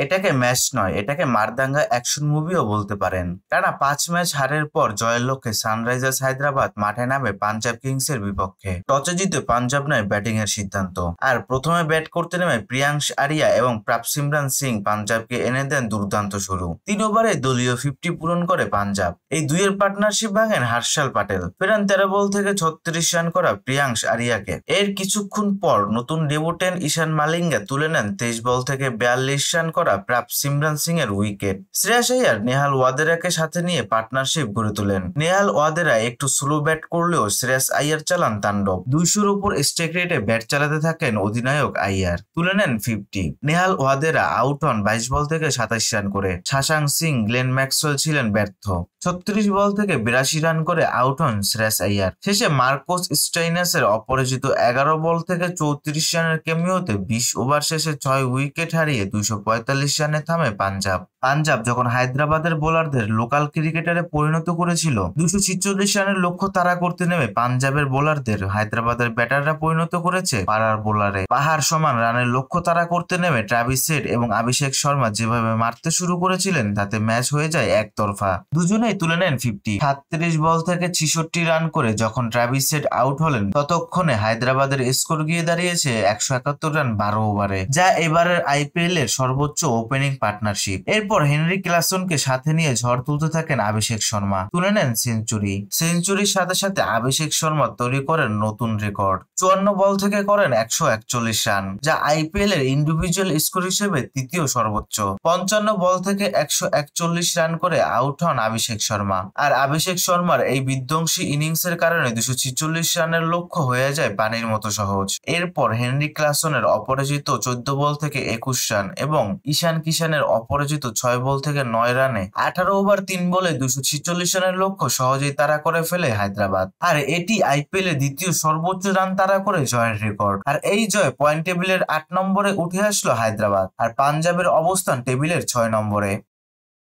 এটাকে ম্যাচ নয়, এটাকে মারদাঙ্গা অ্যাকশন মুভিও বলতে পারেন। টানা 5 ম্যাচ হারের পর জয়ের লক্ষ্যে সানরাইজার্স হায়দ্রাবাদ মাঠে নামে পাঞ্জাব কিংসের বিপক্ষে। টসে জিতে পাঞ্জাব নেয় ব্যাটিং এর সিদ্ধান্ত, আর প্রথমে ব্যাট করতে নেমে প্রিয়াংশ আরিয়া এবং প্রাপসিমরান সিং পাঞ্জাবকে এনে দেন দুর্দান্ত শুরু। 3 ওভারে দলীয় 50 পূরণ করে পাঞ্জাব। এই দুইয়ের পার্টনারশিপ ভাঙেন হর্ষাল প্যাটেল, ফেরান 13 বল থেকে 36 রান করা প্রিয়াংশ আরিয়াকে। এর কিছুক্ষণ পর নতুন ডেবুটেন্ট ঈশান মালিঙ্গা তুলে নেন 23 বল থেকে 42 রান করা প্রাপসিমরান সিং এর উইকেট। শ্রেয়াস আইয়ার নেহাল ওয়াদেরাকে সাথে নিয়ে পার্টনারশিপ গড়ে তোলেন। নেহাল ওয়াদেরা একটু স্লো ব্যাট করলেও শ্রেয়াস আইয়ার চালান তাণ্ডব। 200-র উপর স্ট্রাইক রেটে ব্যাট চালাতে থাকেন অধিনায়ক আইয়ার, তুলে নেন 50। নেহাল ওয়াদেরা আউট হন 22 বল থেকে 27 রান করে। শাশাঙ্ক সিং, গ্লেন ম্যাক্সওয়েল ছিলেন ব্যর্থ। 36 বল থেকে 82 রান করে আউট হন শ্রেয়াস আইয়ার। শেষে মার্কোস স্টোইনিসের অপরাজিত 11 বল থেকে 34 রানের ক্যামিওতে 20 ওভার শেষে 6 উইকেট হারিয়ে 245 রানে থামে পাঞ্জাব। পাঞ্জাব যখন হায়দ্রাবাদের বোলারদের লোকাল ক্রিকেটারে পরিণত করেছিল, 246 রানের লক্ষ্য তাড়া করতে নেমে পাঞ্জাবের বোলারদের হায়দ্রাবাদের ব্যাটাররা পরিণত করেছে পাড়ার বোলারে। পাহাড় সমান রানের লক্ষ্য তাড়া করতে নেমে ট্রাভিস হেড এবং অভিষেক শর্মা যেভাবে মারতে শুরু করেছিলেন, তাতে ম্যাচ হয়ে যায় একতরফা। দুজনেই তুলে নেন 50। 37 বল থেকে 66 রান করে যখন ট্রাভিস হেড আউট হলেন, ততক্ষণে হায়দ্রাবাদের স্কোর গিয়ে দাঁড়িয়েছে 171 রান 12 ওভারে, যা এবারের আইপিএল এর সর্বোচ্চ ওপেনিং পার্টনারশিপ। এরপর হেনরি ক্লাসনকে সাথে নিয়ে ঝড় তুলতে থাকেন অভিষেক শর্মা, তুলে নেন সেঞ্চুরি। সেঞ্চুরির সাথে সাথে অভিষেক শর্মা তৈরি করেন নতুন রেকর্ড। 54 বল থেকে করেন 141 রান, যা আইপিএল এর ইন্ডিভিজুয়াল স্কোর হিসেবে তৃতীয় সর্বোচ্চ। 55 বল থেকে 141 রান করে আউট হন অভিষেক শর্মা। আর অভিষেক শর্মার এই বিধ্বংসী ইনিংসের কারণে 246 রানের লক্ষ্য হয়ে যায় পানির মতো সহজ। এরপর হেনরি ক্লাসনের অপরাজিত 14 বল থেকে 21 রান এবং ঈশান কিষানের অপরাজিত 6 বল থেকে 9 রানে 18 ওভার 3 বলে 246 রানের লক্ষ্য সহজেই তাড়া করে ফেলে হায়দ্রাবাদ। আর এটি আইপিএল এর দ্বিতীয় সর্বোচ্চ রান তাড়া করে জয়ের রেকর্ড। আর এই জয় পয়েন্ট টেবিলের 8 নম্বরে উঠে আসলো হায়দ্রাবাদ, আর পাঞ্জাবের অবস্থান টেবিলের 6 নম্বরে।